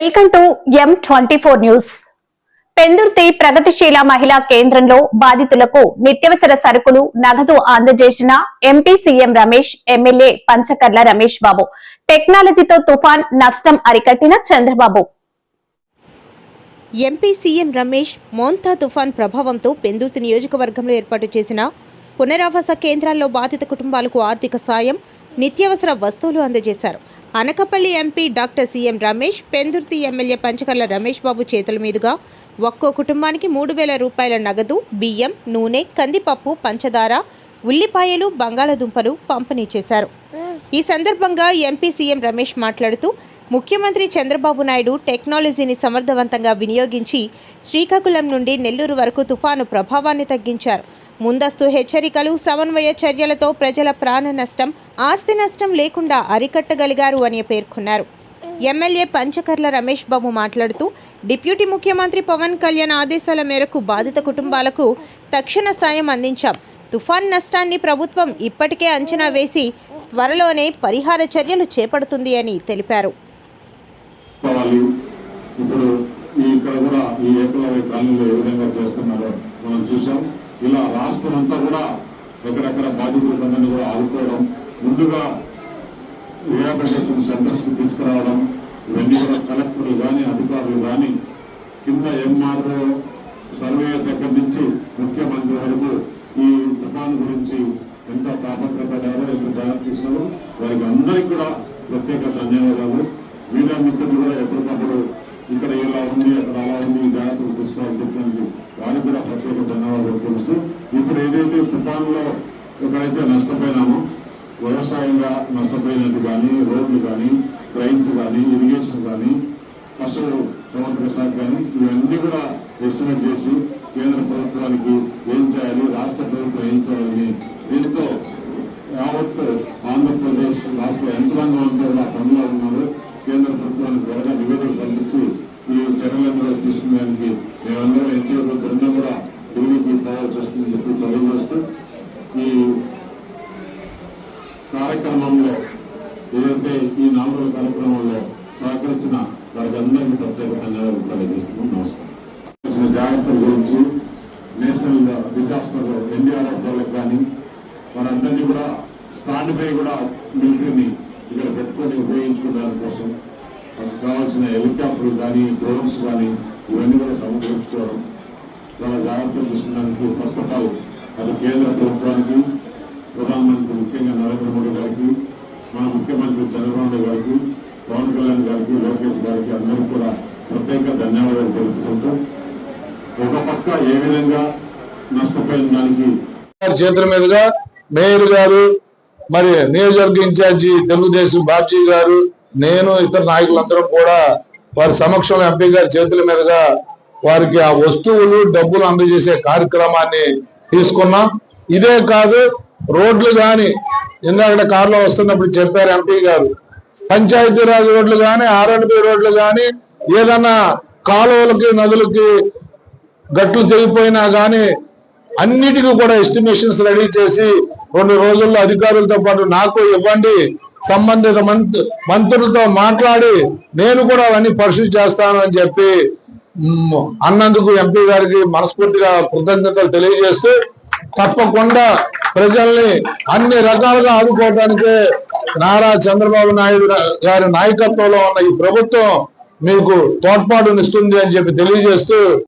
Welcome to M24 news. Pendurthi ప్రగతిశీల మహిళా కేంద్రంలో బాధితులకు నిత్యావసర సరుకులు నగదు అందజేసిన MP CM Ramesh, MLA Panchakarla Ramesh Babu. టెక్నాలజీతో తుఫాన్ నష్టం అరికట్టిన చంద్రబాబు. ఎంపీ సీఎం రమేష్ మోంతా తుఫాన్ ప్రభావంతో పెందుర్తి నియోజకవర్గంలో ఏర్పాటు చేసిన పునరావాస కేంద్రాల్లో బాధిత కుటుంబాలకు ఆర్థిక సాయం, నిత్యావసర వస్తువులు అందజేశారు. Anakapalli MP doctor CM Ramesh, Pendurthi MLA Panchakarla Ramesh Babu చేతుల మీదుగా ఒక్కో కుటుంబానికి 3,000 రూపాయల నగదు, బియ్యం, నూనె, కందిపప్పు, పంచదార, ఉల్లిపాయలు, బంగాళదుంపలు పంపిణీ చేశారు. ఈ సందర్భంగా ఎంపీ సీఎం రమేష్ మాట్లాడుతూ, ముఖ్యమంత్రి చంద్రబాబు నాయుడు టెక్నాలజీని సమర్థవంతంగా వినియోగించి శ్రీకాకుళం నుండి నెల్లూరు వరకు తుఫాను ప్రభావాన్ని తగ్గించారు. ముందస్తు హెచ్చరికలు, సమన్వయ చర్యలతో ప్రజల ప్రాణ నష్టం, ఆస్తి నష్టం లేకుండా అరికట్టగలిగారు అని పేర్కొన్నారు. ఎమ్మెల్యే పంచకర్ల రమేష్ బాబు మాట్లాడుతూ, డిప్యూటీ ముఖ్యమంత్రి పవన్ కళ్యాణ్ ఆదేశాల మేరకు బాధిత కుటుంబాలకు తక్షణ సాయం అందించాం. తుఫాన్ నష్టాన్ని ప్రభుత్వం ఇప్పటికే అంచనా వేసి త్వరలోనే పరిహార చర్యలు చేపడుతుంది అని తెలిపారు. ఇలా రాష్ట్రం అంతా కూడా ఎక్కడెక్కడ బాధితులందరినీ కూడా ఆదుకోవడం, ముందుగా రిహాబిలిటేషన్ సెంటర్స్ కి తీసుకురావడం, ఇవన్నీ కూడా కలెక్టర్లు కానీ అధికారులు కానీ కింద ఎంఆర్ఓ సర్వే దగ్గర నుంచి ముఖ్యమంత్రి వరకు ఈ తుఫాను గురించి ఎంత తాపత్రపడ్డారో, ఎంత జాగ్రత్త తీసుకున్నారో వారికి అందరికీ కూడా ప్రత్యేక ధన్యవాదాలు. మీడియా మిత్రులు కూడా ఎప్పటికప్పుడు ఇక్కడ ఇలా ఉంది, అక్కడ అలా ఉంది, జాగ్రత్తలు తీసుకోవాలని చెప్పినందుకు వారికి కూడా ప్రత్యేక ధన్యవాదాలు తెలుస్తూ, ఇప్పుడు ఏదైతే తుఫానులో ఎక్కడైతే నష్టపోయినామో, వ్యవసాయంగా నష్టపోయినట్టు కానీ, రోడ్లు కానీ, ట్రైన్స్ కానీ, ఇరిగేషన్ కానీ, పశు సంవర్ధక శాఖ కానీ, ఇవన్నీ కూడా ఎస్టిమేట్ చేసి కేంద్ర ప్రభుత్వానికి ఏం చేయాలి, రాష్ట్ర ప్రభుత్వం ఏం చేయాలని దీంతో యావత్ ఆంధ్రప్రదేశ్ రాష్ట్ర యంత్రాంగం అంతా కూడా పనులు ఉన్నారు. కేంద్ర ప్రభుత్వానికి త్వరగా నివేదిక పంపించి ఈ చర్యలందరూ తీసుకునేందుకు మేమందరం ఎన్టీఆర్ బృందం కూడా ఢిల్లీకి తయారు చేస్తుందని చెప్పి తెలియజేస్తూ, ఈ కార్యక్రమంలో ఏదైతే ఈ 4 రోజుల కార్యక్రమంలో సహకరించిన వారికి అందరికీ ప్రత్యేక ధన్యవాదాలు తెలియజేస్తున్నాం. నమస్కారం. జాగ్రత్తల గురించి నేషనల్ డిజాస్టర్ ఎన్డీఆర్ఎఫ్ వాళ్ళకి కానీ వారందరినీ కూడా స్టాండ్ బై కూడా మిలిటరీని ఇక్కడ పెట్టుకొని ఉపయోగించుకోవడానికి కోసం కావాల్సిన హెలికాప్టర్లు కానీ, డ్రోన్స్ కానీ ఇవన్నీ కూడా సమకూర్చుకోవడం, చాలా జాగ్రత్తలు తీసుకున్నందుకు ఫస్ట్ ఆఫ్ ఆల్ అది కేంద్ర ప్రభుత్వానికి, ప్రధానమంత్రి ముఖ్యంగా నరేంద్ర మోడీ గారికి, మన ముఖ్యమంత్రి చంద్రబాబు నాయుడు గారికి, పవన్ కళ్యాణ్ గారికి, లోకేష్ గారికి అందరికీ కూడా ప్రత్యేక ధన్యవాదాలు తెలుపుకుంటూ, ఒక పక్క ఏ విధంగా నష్టపోయిన దానికి చేతుల మీదుగా మేయర్ గారు, మరి నియోజకవర్గ ఇన్ఛార్జి తెలుగుదేశం బాబ్జీ గారు, నేను ఇతర నాయకులందరం కూడా వారి సమక్షంలో ఎంపీ గారి చేతుల మీదుగా వారికి ఆ వస్తువులు, డబ్బులు అందజేసే కార్యక్రమాన్ని తీసుకున్నాం. ఇదే కాదు, రోడ్లు కానీ ఇందాక కారులో వస్తున్నప్పుడు చెప్పారు ఎంపీ గారు, పంచాయతీరాజ్ రోడ్లు కానీ, ఆర్ఎన్బి రోడ్లు కానీ, ఏదన్నా కాలువలకి, నదులకి గట్లు తెగిపోయినా కానీ అన్నిటికీ కూడా ఎస్టిమేషన్స్ రెడీ చేసి 2 రోజుల్లో అధికారులతో పాటు నాకు ఇవ్వండి, సంబంధిత మంత్రులతో మాట్లాడి నేను కూడా అవన్నీ పరిశీలి చేస్తాను అని చెప్పి అన్నందుకు ఎంపీ గారికి మనస్ఫూర్తిగా కృతజ్ఞతలు తెలియజేస్తూ, తప్పకుండా ప్రజల్ని అన్ని రకాలుగా ఆదుకోవడానికే నారా చంద్రబాబు నాయుడు గారి నాయకత్వంలో ఉన్న ఈ ప్రభుత్వం మీకు తోడ్పాటునిస్తుంది అని చెప్పి తెలియజేస్తూ